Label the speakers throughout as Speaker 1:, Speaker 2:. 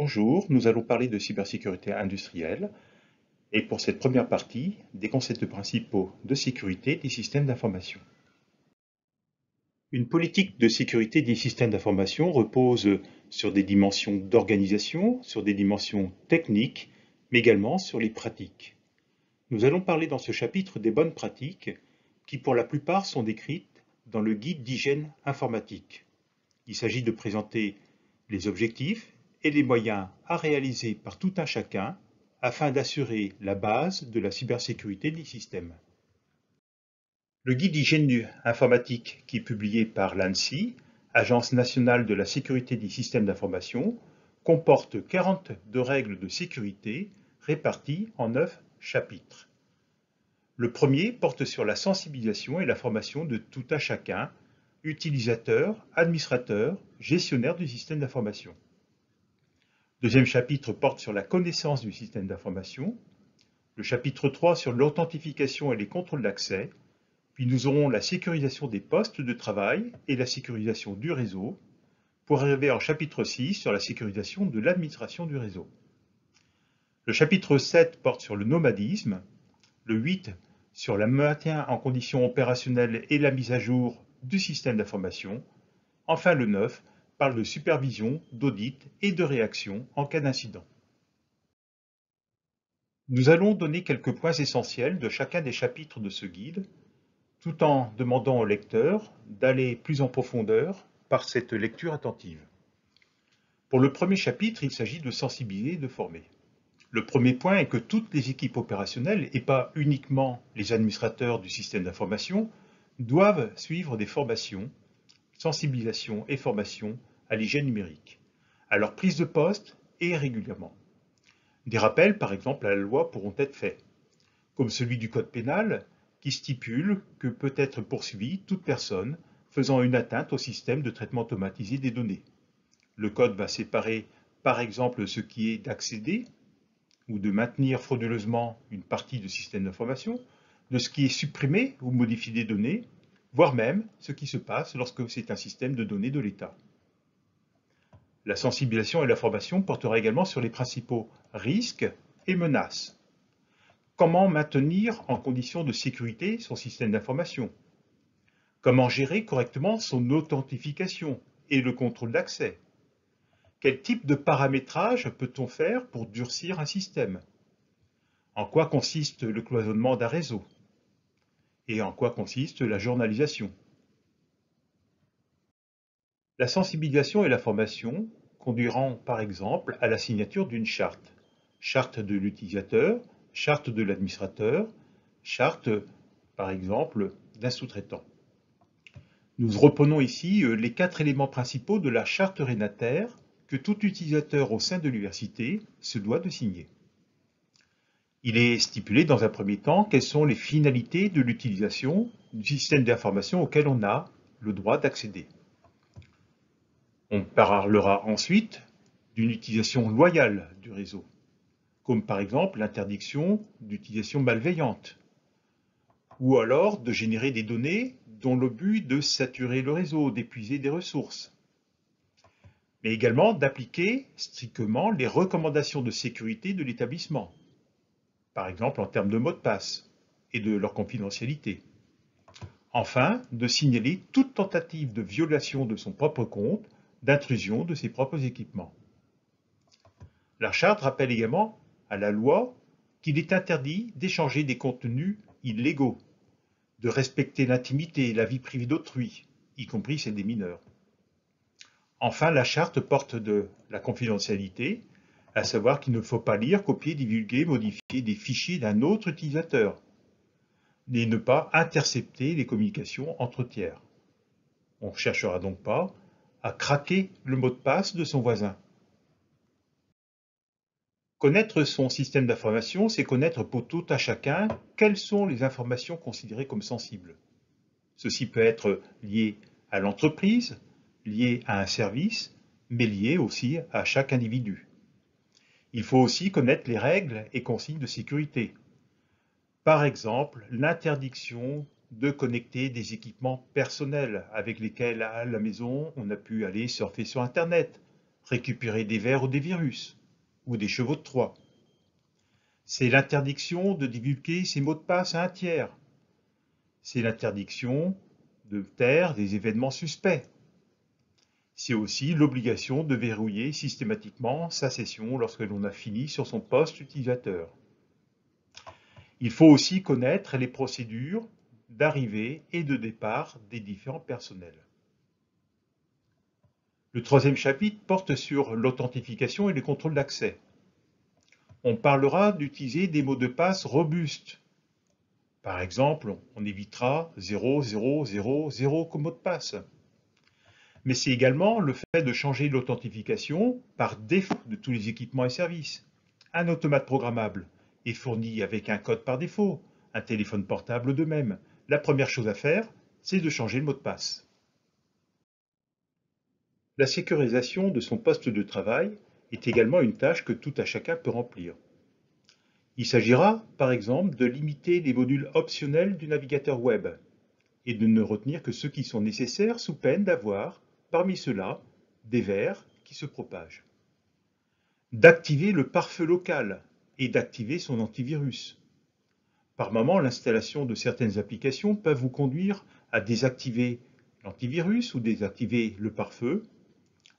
Speaker 1: Bonjour, nous allons parler de cybersécurité industrielle et pour cette première partie, des concepts principaux de sécurité des systèmes d'information. Une politique de sécurité des systèmes d'information repose sur des dimensions d'organisation, sur des dimensions techniques, mais également sur les pratiques. Nous allons parler dans ce chapitre des bonnes pratiques qui pour la plupart sont décrites dans le guide d'hygiène informatique. Il s'agit de présenter les objectifs et les moyens à réaliser par tout un chacun afin d'assurer la base de la cybersécurité des systèmes. Le guide d'hygiène informatique qui est publié par l'ANSSI, Agence nationale de la sécurité des systèmes d'information, comporte 42 règles de sécurité réparties en 9 chapitres. Le premier porte sur la sensibilisation et la formation de tout un chacun, utilisateur, administrateur, gestionnaire du système d'information. Le deuxième chapitre porte sur la connaissance du système d'information. Le chapitre 3 sur l'authentification et les contrôles d'accès. Puis nous aurons la sécurisation des postes de travail et la sécurisation du réseau, pour arriver en chapitre 6 sur la sécurisation de l'administration du réseau. Le chapitre 7 porte sur le nomadisme, le 8 sur le maintien en condition opérationnelle et la mise à jour du système d'information. Enfin, le 9 parle de supervision, d'audit et de réaction en cas d'incident. Nous allons donner quelques points essentiels de chacun des chapitres de ce guide, tout en demandant au lecteur d'aller plus en profondeur par cette lecture attentive. Pour le premier chapitre, il s'agit de sensibiliser et de former. Le premier point est que toutes les équipes opérationnelles, et pas uniquement les administrateurs du système d'information, doivent suivre des formations, sensibilisation et formation à l'hygiène numérique, à leur prise de poste et régulièrement. Des rappels, par exemple, à la loi pourront être faits, comme celui du Code pénal qui stipule que peut être poursuivie toute personne faisant une atteinte au système de traitement automatisé des données. Le Code va séparer, par exemple, ce qui est d'accéder ou de maintenir frauduleusement une partie du système d'information, de ce qui est supprimé ou modifié des données, voire même ce qui se passe lorsque c'est un système de données de l'État. La sensibilisation et la formation portera également sur les principaux risques et menaces. Comment maintenir en condition de sécurité son système d'information? Comment gérer correctement son authentification et le contrôle d'accès? Quel type de paramétrage peut-on faire pour durcir un système? En quoi consiste le cloisonnement d'un réseau? Et en quoi consiste la journalisation? La sensibilisation et la formation conduiront par exemple à la signature d'une charte. Charte de l'utilisateur, charte de l'administrateur, charte par exemple d'un sous-traitant. Nous reprenons ici les 4 éléments principaux de la charte rénataire que tout utilisateur au sein de l'université se doit de signer. Il est stipulé dans un premier temps quelles sont les finalités de l'utilisation du système d'information auquel on a le droit d'accéder. On parlera ensuite d'une utilisation loyale du réseau, comme par exemple l'interdiction d'utilisation malveillante, ou alors de générer des données dont le but est de saturer le réseau, d'épuiser des ressources, mais également d'appliquer strictement les recommandations de sécurité de l'établissement, par exemple en termes de mots de passe et de leur confidentialité. Enfin, de signaler toute tentative de violation de son propre compte, d'intrusion de ses propres équipements. La charte rappelle également à la loi qu'il est interdit d'échanger des contenus illégaux, de respecter l'intimité et la vie privée d'autrui, y compris celle des mineurs. Enfin, la charte porte de la confidentialité, à savoir qu'il ne faut pas lire, copier, divulguer, modifier des fichiers d'un autre utilisateur, et ne pas intercepter les communications entre tiers. On ne cherchera donc pas à craquer le mot de passe de son voisin. Connaître son système d'information, c'est connaître pour tout à chacun quelles sont les informations considérées comme sensibles. Ceci peut être lié à l'entreprise, lié à un service, mais lié aussi à chaque individu. Il faut aussi connaître les règles et consignes de sécurité. Par exemple, l'interdiction de connecter des équipements personnels avec lesquels à la maison on a pu aller surfer sur Internet, récupérer des vers ou des virus, ou des chevaux de Troie. C'est l'interdiction de divulguer ses mots de passe à un tiers. C'est l'interdiction de taire des événements suspects. C'est aussi l'obligation de verrouiller systématiquement sa session lorsque l'on a fini sur son poste utilisateur. Il faut aussi connaître les procédures d'arrivée et de départ des différents personnels. Le troisième chapitre porte sur l'authentification et le contrôle d'accès. On parlera d'utiliser des mots de passe robustes. Par exemple, on évitera 0000 comme mot de passe. Mais c'est également le fait de changer l'authentification par défaut de tous les équipements et services. Un automate programmable est fourni avec un code par défaut, un téléphone portable de même. La première chose à faire, c'est de changer le mot de passe. La sécurisation de son poste de travail est également une tâche que tout à chacun peut remplir. Il s'agira, par exemple, de limiter les modules optionnels du navigateur web et de ne retenir que ceux qui sont nécessaires sous peine d'avoir, parmi ceux-là, des vers qui se propagent. D'activer le pare-feu local et d'activer son antivirus. Par moment, l'installation de certaines applications peut vous conduire à désactiver l'antivirus ou désactiver le pare-feu.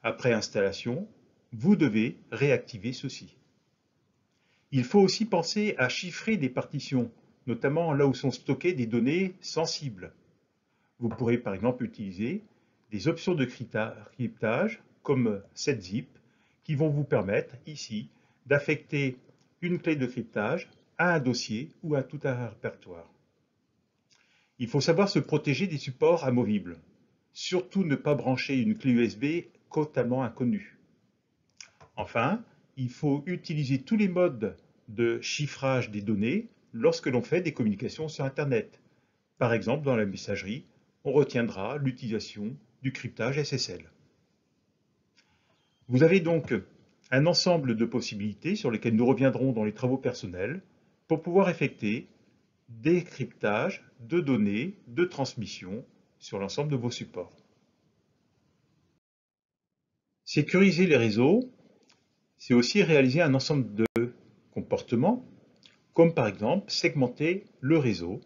Speaker 1: Après installation, vous devez réactiver ceci. Il faut aussi penser à chiffrer des partitions, notamment là où sont stockées des données sensibles. Vous pourrez par exemple utiliser des options de cryptage comme setzip qui vont vous permettre ici d'affecter une clé de cryptage à un dossier ou à tout un répertoire. Il faut savoir se protéger des supports amovibles. Surtout ne pas brancher une clé USB totalement inconnue. Enfin, il faut utiliser tous les modes de chiffrage des données lorsque l'on fait des communications sur Internet. Par exemple, dans la messagerie, on retiendra l'utilisation du cryptage SSL. Vous avez donc un ensemble de possibilités sur lesquelles nous reviendrons dans les travaux personnels pour pouvoir effectuer des cryptages de données de transmission sur l'ensemble de vos supports. Sécuriser les réseaux, c'est aussi réaliser un ensemble de comportements, comme par exemple segmenter le réseau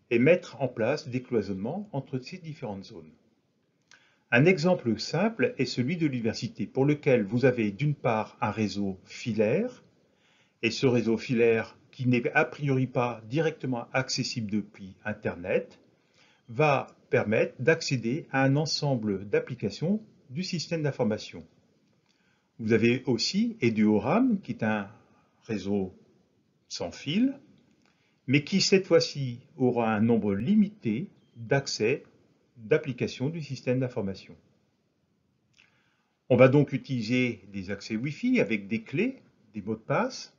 Speaker 1: et mettre en place des cloisonnements entre ces différentes zones. Un exemple simple est celui de l'université, pour lequel vous avez d'une part un réseau filaire, et ce réseau filaire, qui n'est a priori pas directement accessible depuis Internet, va permettre d'accéder à un ensemble d'applications du système d'information. Vous avez aussi EduORAM, qui est un réseau sans fil, mais qui cette fois-ci aura un nombre limité d'accès d'applications du système d'information. On va donc utiliser des accès Wi-Fi avec des clés, des mots de passe.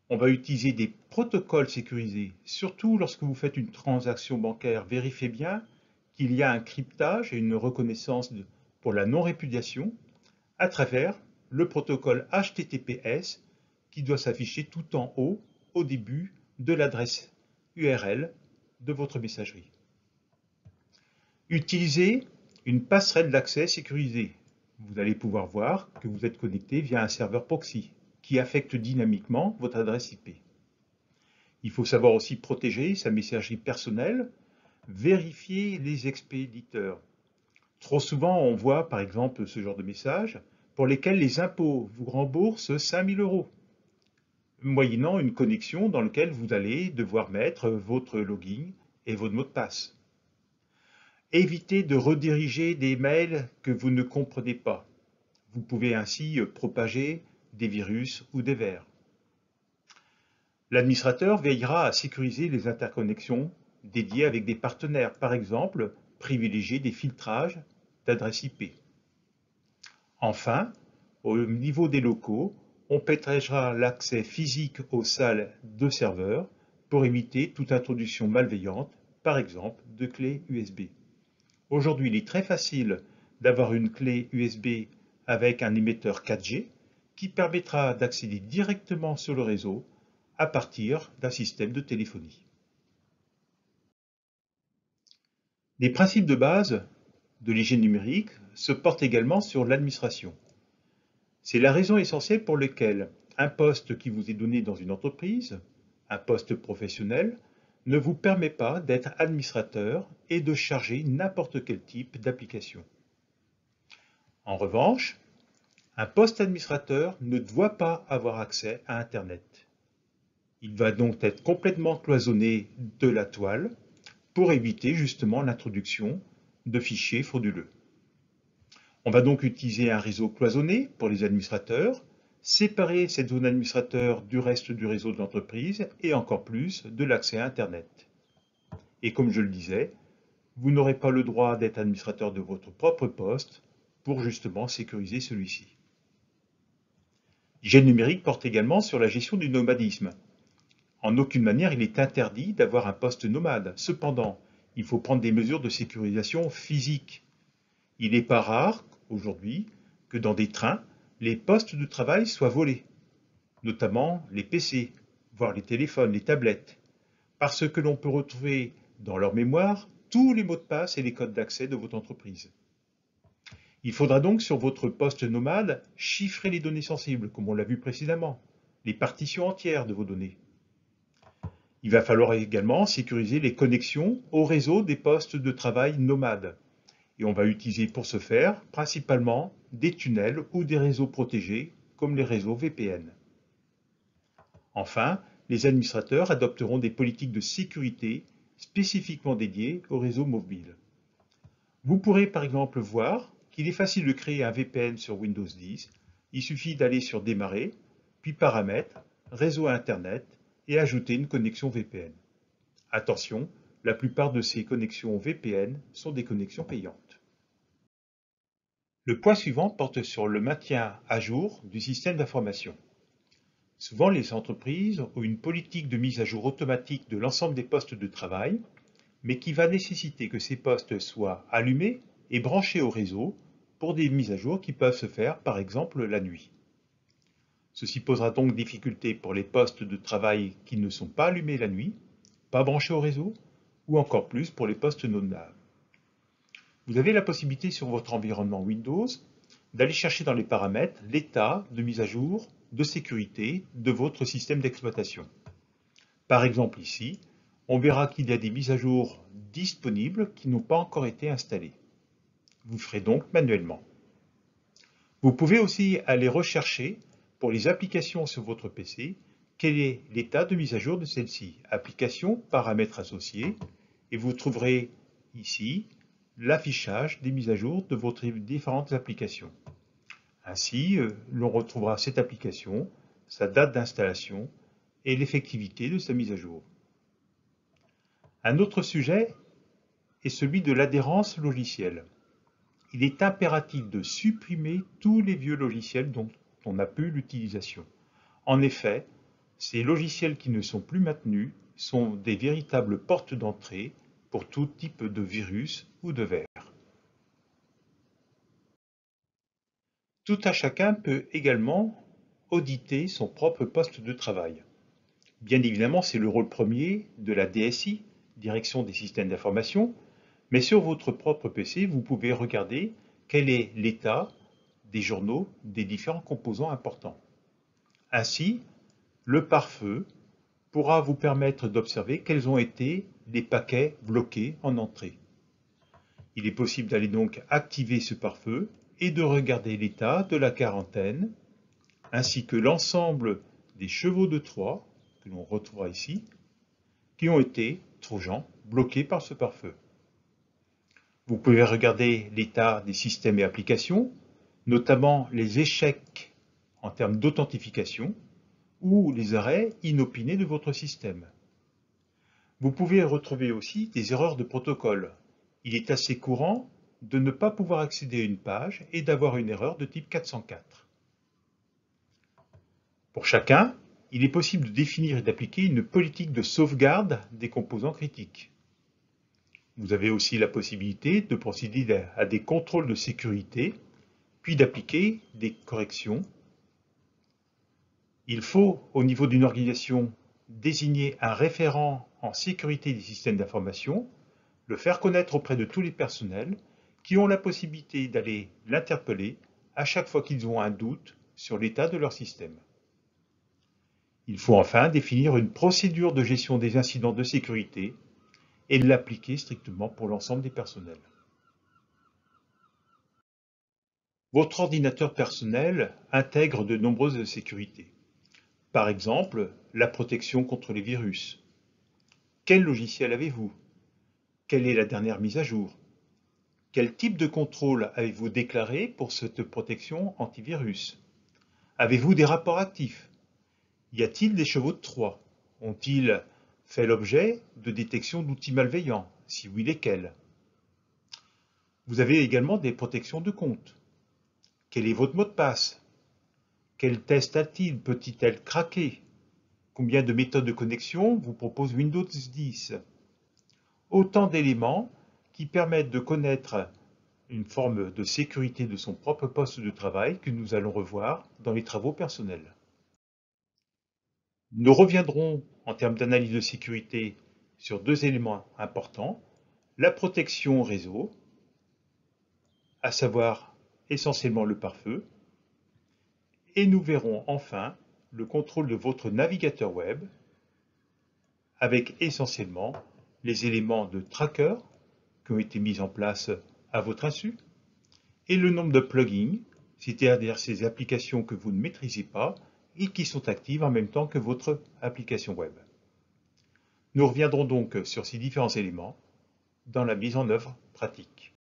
Speaker 1: On va utiliser des protocoles sécurisés, surtout lorsque vous faites une transaction bancaire. Vérifiez bien qu'il y a un cryptage et une reconnaissance pour la non-répudiation à travers le protocole HTTPS qui doit s'afficher tout en haut au début de l'adresse URL de votre messagerie. Utilisez une passerelle d'accès sécurisée. Vous allez pouvoir voir que vous êtes connecté via un serveur proxy qui affecte dynamiquement votre adresse IP. Il faut savoir aussi protéger sa messagerie personnelle, vérifier les expéditeurs. Trop souvent, on voit par exemple ce genre de messages pour lesquels les impôts vous remboursent 5 000 €, moyennant une connexion dans laquelle vous allez devoir mettre votre login et votre mot de passe. Évitez de rediriger des mails que vous ne comprenez pas. Vous pouvez ainsi propager des virus ou des vers. L'administrateur veillera à sécuriser les interconnexions dédiées avec des partenaires, par exemple, privilégier des filtrages d'adresses IP. Enfin, au niveau des locaux, on protégera l'accès physique aux salles de serveurs pour éviter toute introduction malveillante, par exemple, de clés USB. Aujourd'hui, il est très facile d'avoir une clé USB avec un émetteur 4G qui permettra d'accéder directement sur le réseau à partir d'un système de téléphonie. Les principes de base de l'hygiène numérique se portent également sur l'administration. C'est la raison essentielle pour laquelle un poste qui vous est donné dans une entreprise, un poste professionnel, ne vous permet pas d'être administrateur et de charger n'importe quel type d'application. En revanche, un poste administrateur ne doit pas avoir accès à Internet. Il va donc être complètement cloisonné de la toile pour éviter justement l'introduction de fichiers frauduleux. On va donc utiliser un réseau cloisonné pour les administrateurs, séparer cette zone administrateur du reste du réseau de l'entreprise et encore plus de l'accès à Internet. Et comme je le disais, vous n'aurez pas le droit d'être administrateur de votre propre poste pour justement sécuriser celui-ci. L'hygiène numérique porte également sur la gestion du nomadisme. En aucune manière il est interdit d'avoir un poste nomade. Cependant, il faut prendre des mesures de sécurisation physique. Il n'est pas rare, aujourd'hui, que dans des trains, les postes de travail soient volés, notamment les PC, voire les téléphones, les tablettes, parce que l'on peut retrouver dans leur mémoire tous les mots de passe et les codes d'accès de votre entreprise. Il faudra donc sur votre poste nomade chiffrer les données sensibles, comme on l'a vu précédemment, les partitions entières de vos données. Il va falloir également sécuriser les connexions au réseau des postes de travail nomades. Et on va utiliser pour ce faire principalement des tunnels ou des réseaux protégés comme les réseaux VPN. Enfin, les administrateurs adopteront des politiques de sécurité spécifiquement dédiées aux réseaux mobiles. Vous pourrez par exemple voir qu'il est facile de créer un VPN sur Windows 10. Il suffit d'aller sur Démarrer, puis Paramètres, Réseau Internet et ajouter une connexion VPN. Attention, la plupart de ces connexions VPN sont des connexions payantes. Le point suivant porte sur le maintien à jour du système d'information. Souvent, les entreprises ont une politique de mise à jour automatique de l'ensemble des postes de travail, mais qui va nécessiter que ces postes soient allumés et branchés au réseau pour des mises à jour qui peuvent se faire, par exemple, la nuit. Ceci posera donc difficulté pour les postes de travail qui ne sont pas allumés la nuit, pas branchés au réseau, ou encore plus pour les postes non naves. Vous avez la possibilité sur votre environnement Windows d'aller chercher dans les paramètres l'état de mise à jour de sécurité de votre système d'exploitation. Par exemple ici, on verra qu'il y a des mises à jour disponibles qui n'ont pas encore été installées. Vous ferez donc manuellement. Vous pouvez aussi aller rechercher pour les applications sur votre PC quel est l'état de mise à jour de celle-ci. Applications, paramètres associés, et vous trouverez ici l'affichage des mises à jour de vos différentes applications. Ainsi, l'on retrouvera cette application, sa date d'installation et l'effectivité de sa mise à jour. Un autre sujet est celui de l'adhérence logicielle. Il est impératif de supprimer tous les vieux logiciels dont on n'a plus l'utilisation. En effet, ces logiciels qui ne sont plus maintenus sont des véritables portes d'entrée pour tout type de virus ou de vers. Tout un chacun peut également auditer son propre poste de travail. Bien évidemment, c'est le rôle premier de la DSI, Direction des systèmes d'information, mais sur votre propre PC, vous pouvez regarder quel est l'état des journaux des différents composants importants. Ainsi, le pare-feu pourra vous permettre d'observer quels ont été les paquets bloqués en entrée. Il est possible d'aller donc activer ce pare-feu et de regarder l'état de la quarantaine, ainsi que l'ensemble des chevaux de Troie, que l'on retrouvera ici, qui ont été, trojan, bloqués par ce pare-feu. Vous pouvez regarder l'état des systèmes et applications, notamment les échecs en termes d'authentification ou les arrêts inopinés de votre système. Vous pouvez retrouver aussi des erreurs de protocole. Il est assez courant de ne pas pouvoir accéder à une page et d'avoir une erreur de type 404. Pour chacun, il est possible de définir et d'appliquer une politique de sauvegarde des composants critiques. Vous avez aussi la possibilité de procéder à des contrôles de sécurité, puis d'appliquer des corrections. Il faut, au niveau d'une organisation, désigner un référent en sécurité des systèmes d'information, le faire connaître auprès de tous les personnels qui ont la possibilité d'aller l'interpeller à chaque fois qu'ils ont un doute sur l'état de leur système. Il faut enfin définir une procédure de gestion des incidents de sécurité et l'appliquer strictement pour l'ensemble des personnels. Votre ordinateur personnel intègre de nombreuses sécurités. Par exemple, la protection contre les virus. Quel logiciel avez-vous? Quelle est la dernière mise à jour? Quel type de contrôle avez-vous déclaré pour cette protection antivirus? Avez-vous des rapports actifs? Y a-t-il des chevaux de Troie? Ont-ils fait l'objet de détection d'outils malveillants? Si oui, lesquels? Vous avez également des protections de compte. Quel est votre mot de passe? Quel test a-t-il? Peut-il craquer? Combien de méthodes de connexion vous propose Windows 10? Autant d'éléments qui permettent de connaître une forme de sécurité de son propre poste de travail que nous allons revoir dans les travaux personnels. Nous reviendrons en termes d'analyse de sécurité sur deux éléments importants, la protection réseau, à savoir essentiellement le pare-feu, et nous verrons enfin le contrôle de votre navigateur web avec essentiellement les éléments de tracker qui ont été mis en place à votre insu et le nombre de plugins, c'est-à-dire ces applications que vous ne maîtrisez pas et qui sont actives en même temps que votre application web. Nous reviendrons donc sur ces différents éléments dans la mise en œuvre pratique.